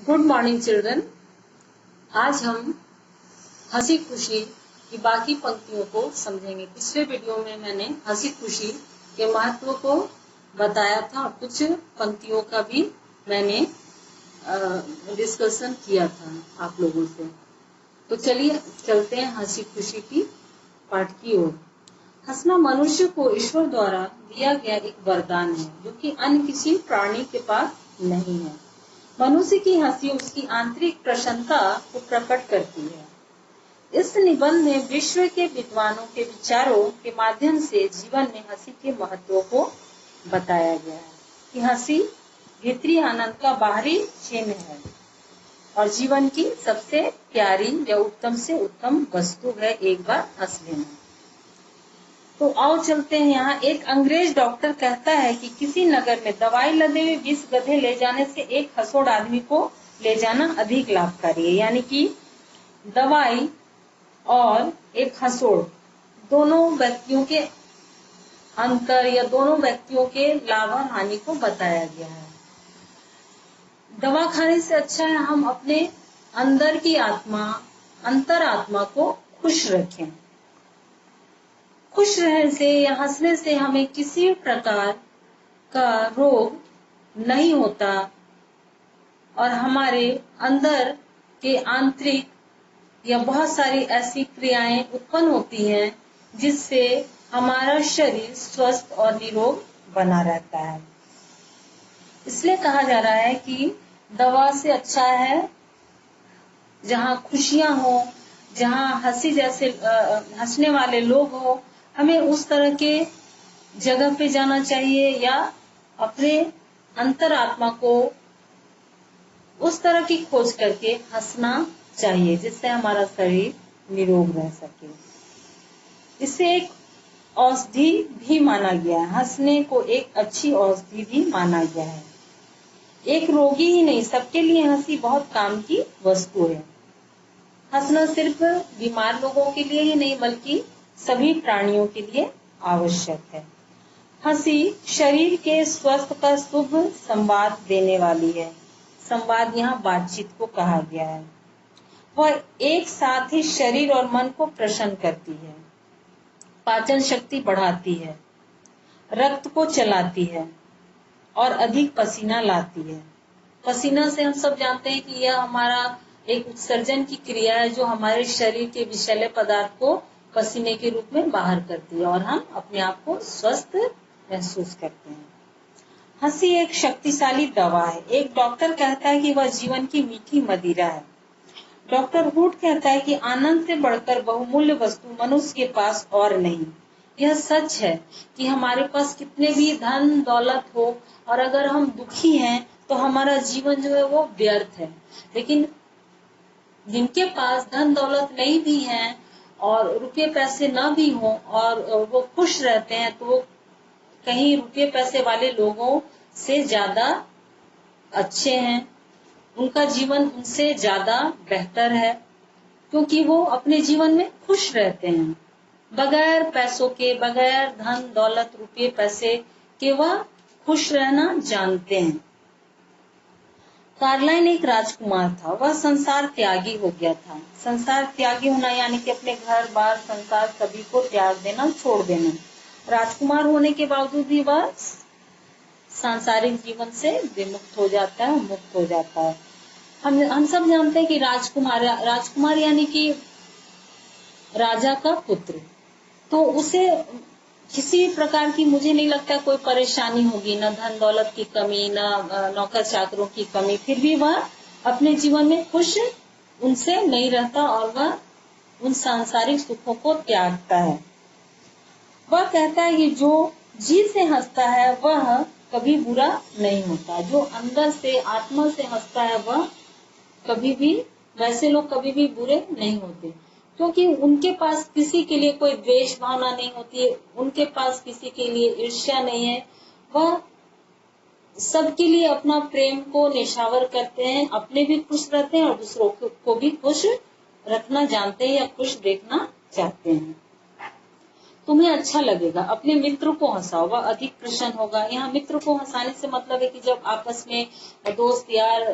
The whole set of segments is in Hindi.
Good morning children. आज हम हंसी खुशी की बाकी पंक्तियों को समझेंगे। पिछले वीडियो में मैंने हंसी खुशी के महत्व को बताया था और कुछ पंक्तियों का भी मैंने डिस्कशन किया था आप लोगों से। तो चलिए चलते हैं हंसी खुशी की पाठ की ओर। हंसना मनुष्य को ईश्वर द्वारा दिया गया एक वरदान है जो कि अन्य किसी प्राणी के पास नहीं है। मनुष्य की हंसी उसकी आंतरिक प्रसन्नता को प्रकट करती है। इस निबंध में विश्व के विद्वानों के विचारों के माध्यम से जीवन में हंसी के महत्व को बताया गया है कि हंसी भीतरी आनंद का बाहरी चिन्ह है और जीवन की सबसे प्यारी या उत्तम से उत्तम वस्तु है। एक बार हंस लेना। तो आओ चलते हैं। यहाँ एक अंग्रेज डॉक्टर कहता है कि किसी नगर में दवाई लदे हुए 20 गधे ले जाने से एक हंसोड़ आदमी को ले जाना अधिक लाभकारी है। यानी कि दवाई और एक हंसोड़ दोनों व्यक्तियों के अंतर या दोनों व्यक्तियों के लाभ और हानि को बताया गया है। दवा खाने से अच्छा है हम अपने अंदर की आत्मा अंतरात्मा को खुश रखें। खुश रहने से या हंसने से हमें किसी प्रकार का रोग नहीं होता और हमारे अंदर के आंतरिक या बहुत सारी ऐसी क्रियाएं उत्पन्न होती हैं जिससे हमारा शरीर स्वस्थ और निरोग बना रहता है। इसलिए कहा जा रहा है कि दवा से अच्छा है जहाँ खुशियां हो, जहाँ हंसी जैसे हंसने वाले लोग हो, हमें उस तरह के जगह पे जाना चाहिए या अपने अंतरात्मा को उस तरह की खोज करके हंसना चाहिए जिससे हमारा शरीर निरोग रह सके। इसे एक औषधि भी माना गया है। हंसने को एक अच्छी औषधि भी माना गया है। एक रोगी ही नहीं, सबके लिए हंसी बहुत काम की वस्तु है। हंसना सिर्फ बीमार लोगों के लिए ही नहीं बल्कि सभी प्राणियों के लिए आवश्यक है। हंसी शरीर के स्वास्थ्य का शुभ संवाद देने वाली है। संवाद यहाँ बातचीत को कहा गया है। वह एक साथ ही शरीर और मन को प्रसन्न करती है, पाचन शक्ति बढ़ाती है, रक्त को चलाती है और अधिक पसीना लाती है। पसीना से हम सब जानते हैं कि यह हमारा एक उत्सर्जन की क्रिया है जो हमारे शरीर के विषैले पदार्थ को पसीने के रूप में बाहर करती है और हम अपने आप को स्वस्थ महसूस करते हैं। हंसी एक शक्तिशाली दवा है। एक डॉक्टर कहता है कि वह जीवन की मीठी मदिरा है। डॉक्टर वुड कहता है कि आनंद से बढ़कर बहुमूल्य वस्तु मनुष्य के पास और नहीं। यह सच है कि हमारे पास कितने भी धन दौलत हो और अगर हम दुखी हैं तो हमारा जीवन जो है वो व्यर्थ है। लेकिन जिनके पास धन दौलत नहीं भी है और रुपये पैसे ना भी हो और वो खुश रहते हैं तो वो कहीं रुपये पैसे वाले लोगों से ज्यादा अच्छे हैं। उनका जीवन उनसे ज्यादा बेहतर है क्योंकि वो अपने जीवन में खुश रहते हैं। बगैर पैसों के, बगैर धन दौलत रुपये पैसे के वह खुश रहना जानते हैं। कार्लाइन एक राजकुमार था। वह संसार त्यागी हो गया था। संसार त्यागी होना यानी कि अपने घर बार संसार सभी को त्याग देना, छोड़ देना। राजकुमार होने के बावजूद भी वह सांसारिक जीवन से विमुक्त हो जाता है, मुक्त हो जाता है। हम सब जानते हैं कि राजकुमार यानी कि राजा का पुत्र, तो उसे किसी प्रकार की मुझे नहीं लगता कोई परेशानी होगी, न धन दौलत की कमी, न नौकर चाकरों की कमी। फिर भी वह अपने जीवन में खुश उनसे नहीं रहता और वह उन सांसारिक सुखों को त्यागता है। वह कहता है कि जो जी से हंसता है वह कभी बुरा नहीं होता। जो अंदर से आत्मा से हंसता है वह कभी भी, वैसे लोग कभी भी बुरे नहीं होते क्योंकि उनके पास किसी के लिए कोई द्वेष भावना नहीं होती है, उनके पास किसी के लिए ईर्ष्या नहीं है। वह सबके लिए अपना प्रेम को निछावर करते हैं, अपने भी खुश रहते हैं और दूसरों को भी खुश रखना जानते हैं या खुश देखना चाहते हैं। तुम्हें अच्छा लगेगा। अपने मित्र को हंसाओ, वह अधिक प्रसन्न होगा। यहाँ मित्र को हंसाने से मतलब है कि जब आपस में दोस्त यार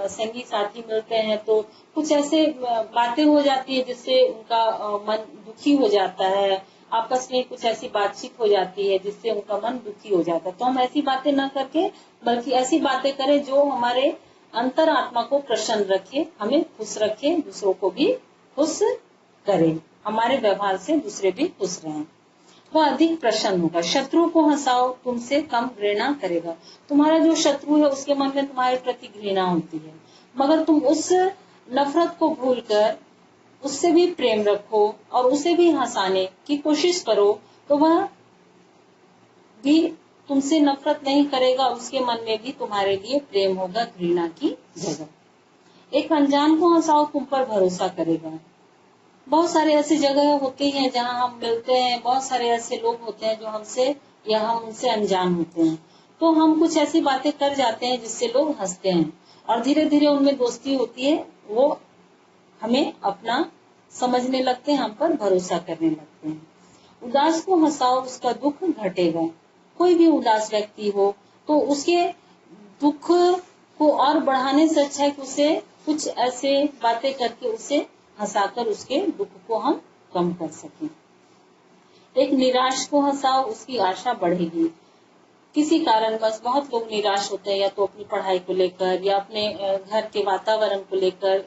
संगी साथी मिलते हैं तो कुछ ऐसे बातें हो जाती है जिससे उनका मन दुखी हो जाता है। आपस में कुछ ऐसी बातचीत हो जाती है जिससे उनका मन दुखी हो जाता है। तो हम ऐसी बातें न करके बल्कि ऐसी बातें करें जो हमारे अंतरात्मा को प्रसन्न रखे, हमें खुश रखे, दूसरों को भी खुश करे। हमारे व्यवहार से दूसरे भी खुश रहें। वह अधिक प्रसन्न होगा। शत्रु को हंसाओ, तुमसे कम घृणा करेगा। तुम्हारा जो शत्रु है उसके मन में तुम्हारे प्रति घृणा होती है, मगर तुम उस नफरत को भूलकर उससे भी प्रेम रखो और उसे भी हंसाने की कोशिश करो, तो वह भी तुमसे नफरत नहीं करेगा। उसके मन में भी तुम्हारे लिए प्रेम होगा, घृणा की जगह। एक अनजान को हंसाओ, तुम पर भरोसा करेगा। बहुत सारे ऐसी जगह होती हैं जहां हम मिलते हैं, बहुत सारे ऐसे लोग होते हैं जो हमसे या हम उनसे अनजान होते हैं, तो हम कुछ ऐसी बातें कर जाते हैं जिससे लोग हंसते हैं और धीरे धीरे उनमें दोस्ती होती है। वो हमें अपना समझने लगते हैं, हम पर भरोसा करने लगते हैं। उदास को हंसाओ, उसका दुख घटेगा। कोई भी उदास व्यक्ति हो तो उसके दुख को और बढ़ाने से अच्छा है कि उसे कुछ ऐसे बातें करके उसे हंसाकर उसके दुख को हम कम कर सकें। एक निराश को हंसाओ, उसकी आशा बढ़ेगी। किसी कारणवश बहुत लोग निराश होते हैं, या तो अपनी पढ़ाई को लेकर या अपने घर के वातावरण को लेकर।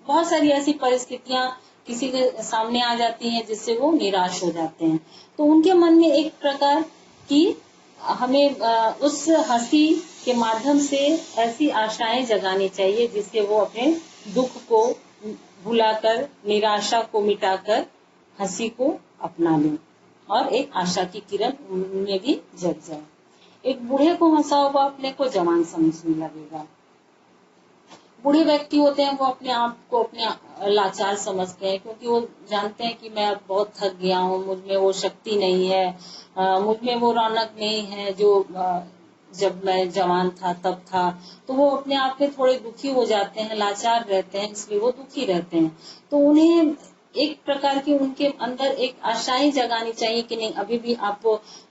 बहुत सारी ऐसी परिस्थितियां किसी के सामने आ जाती हैं जिससे वो निराश हो जाते हैं। तो उनके मन में एक प्रकार की हमें उस हंसी के माध्यम से ऐसी आशाएं जगानी चाहिए जिससे वो अपने दुख को भुलाकर, निराशा को मिटाकर हंसी को अपना लें और एक आशा की किरण उनमें भी जग जाए। एक बूढ़े को हंसाओ, वह अपने को जवान समझने लगेगा। बूढ़े व्यक्ति होते हैं वो अपने आप को अपने लाचार समझते हैं, क्योंकि वो जानते हैं कि मैं अब बहुत थक गया हूँ, मुझ में वो शक्ति नहीं है, मुझ में वो रौनक नहीं है जो जब मैं जवान था तब था। तो वो अपने आप में थोड़े दुखी हो जाते हैं, लाचार रहते हैं, इसलिए वो दुखी रहते हैं। तो उन्हें एक प्रकार की उनके अंदर एक आशाएं जगानी चाहिए कि नहीं, अभी भी आप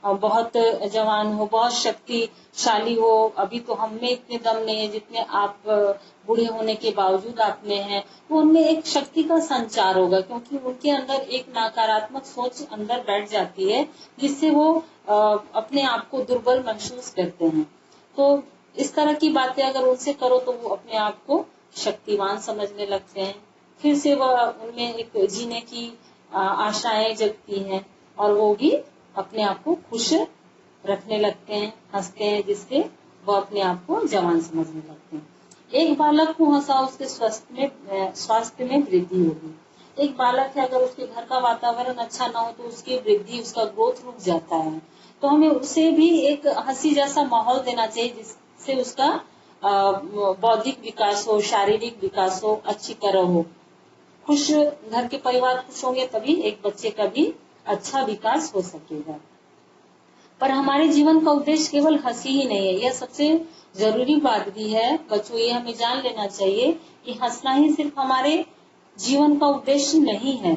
बहुत जवान हो, बहुत शक्तिशाली हो, अभी तो हम में इतने दम नहीं है जितने आप बूढ़े होने के बावजूद आप में है। तो उनमें एक शक्ति का संचार होगा, क्योंकि उनके अंदर एक नकारात्मक सोच अंदर बैठ जाती है जिससे वो अपने आप को दुर्बल महसूस करते हैं। तो इस तरह की बातें अगर उनसे करो तो वो अपने आप को शक्तिवान समझने लगते हैं। फिर से वह उनमें एक जीने की आशाएं जगती हैं और वो भी अपने आप को खुश रखने लगते हैं, हंसते हैं, जिससे वो अपने आप को जवान समझने लगते हैं। एक बालक को हंसाओ, उसके स्वास्थ्य में वृद्धि होगी। एक बालक है, अगर उसके घर का वातावरण अच्छा ना हो तो उसकी वृद्धि, उसका ग्रोथ रुक जाता है। तो हमें उसे भी एक हंसी जैसा माहौल देना चाहिए जिससे उसका बौद्धिक विकास हो, शारीरिक विकास हो, अच्छी तरह हो। खुश घर के परिवार खुश होंगे तभी एक बच्चे का भी अच्छा विकास हो सकेगा। पर हमारे जीवन का उद्देश्य केवल हंसी ही नहीं है, यह सबसे जरूरी बात भी है बच्चों। ये हमें जान लेना चाहिए कि हंसना ही सिर्फ हमारे जीवन का उद्देश्य नहीं है।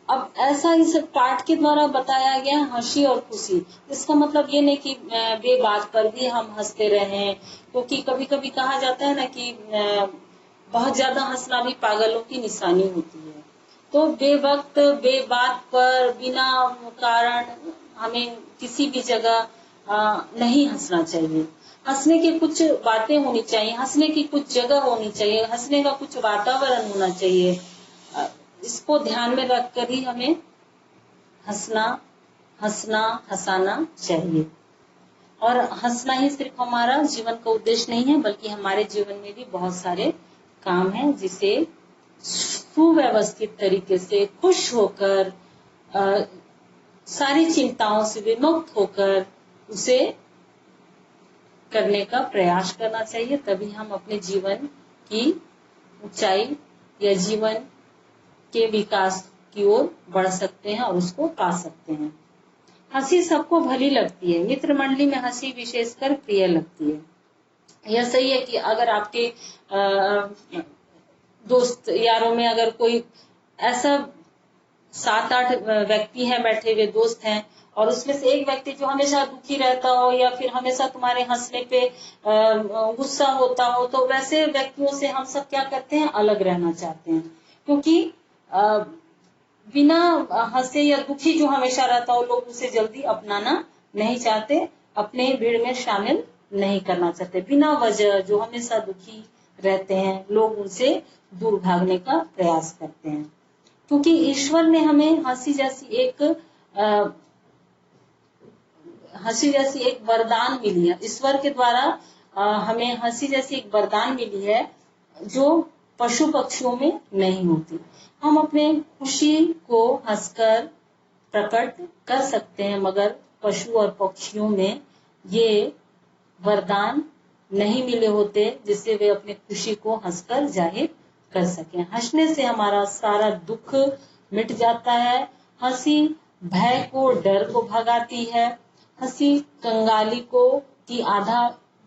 अब ऐसा इस पाठ के द्वारा बताया गया हंसी और खुशी। इसका मतलब ये नहीं कि बेबात पर भी हम हंसते रहें, क्योंकि कभी कभी कहा जाता है ना कि बहुत ज्यादा हंसना भी पागलों की निशानी होती है। तो बेवक्त बेबात पर बिना कारण हमें किसी भी जगह नहीं हंसना चाहिए। हंसने की कुछ बातें होनी चाहिए, हंसने की कुछ जगह होनी चाहिए, हंसने का कुछ वातावरण होना चाहिए। इसको ध्यान में रखकर ही हमें हंसना हंसाना चाहिए। और हंसना ही सिर्फ हमारा जीवन का उद्देश्य नहीं है, बल्कि हमारे जीवन में भी बहुत सारे काम हैं जिसे सुव्यवस्थित तरीके से खुश होकर सारी चिंताओं से विमुक्त होकर उसे करने का प्रयास करना चाहिए। तभी हम अपने जीवन की ऊंचाई या जीवन के विकास की ओर बढ़ सकते हैं और उसको पा सकते हैं। हंसी सबको भली लगती है, मित्र मंडली में हंसी विशेषकर प्रिय लगती है। यह सही है कि अगर आपके दोस्त यारों में अगर कोई ऐसा 7-8 व्यक्ति हैं, बैठे हुए दोस्त हैं, और उसमें से एक व्यक्ति जो हमेशा दुखी रहता हो या फिर हमेशा तुम्हारे हंसने पे गुस्सा होता हो, तो वैसे व्यक्तियों से हम सब क्या करते हैं, अलग रहना चाहते हैं। क्योंकि बिना हंसे या दुखी जो हमेशा रहता हो, लोग उसे जल्दी अपनाना नहीं चाहते, अपने भीड़ में शामिल नहीं करना चाहते। बिना वजह जो हमेशा दुखी रहते हैं, लोग उनसे दूर भागने का प्रयास करते हैं। क्योंकि ईश्वर ने हमें हंसी जैसी एक वरदान मिली है। ईश्वर के द्वारा हमें हंसी जैसी एक वरदान मिली है, जो पशु पक्षियों में नहीं होती। हम अपने खुशी को हंसकर प्रकट कर सकते हैं, मगर पशु और पक्षियों में ये वरदान नहीं मिले होते, जिससे वे अपनी खुशी को हंसकर जाहिर कर सकें। हंसने से हमारा सारा दुख मिट जाता है। हंसी भय को, डर को भगाती है। हंसी कंगाली की आधा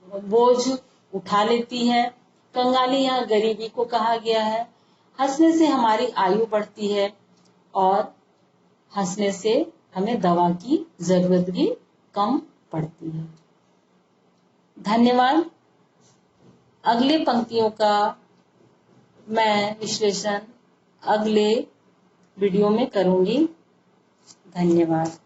बोझ उठा लेती है। कंगाली यहाँ गरीबी को कहा गया है। हंसने से हमारी आयु बढ़ती है, और हंसने से हमें दवा की जरूरत भी कम पड़ती है। धन्यवाद। अगले पंक्तियों का मैं विश्लेषण अगले वीडियो में करूंगी। धन्यवाद।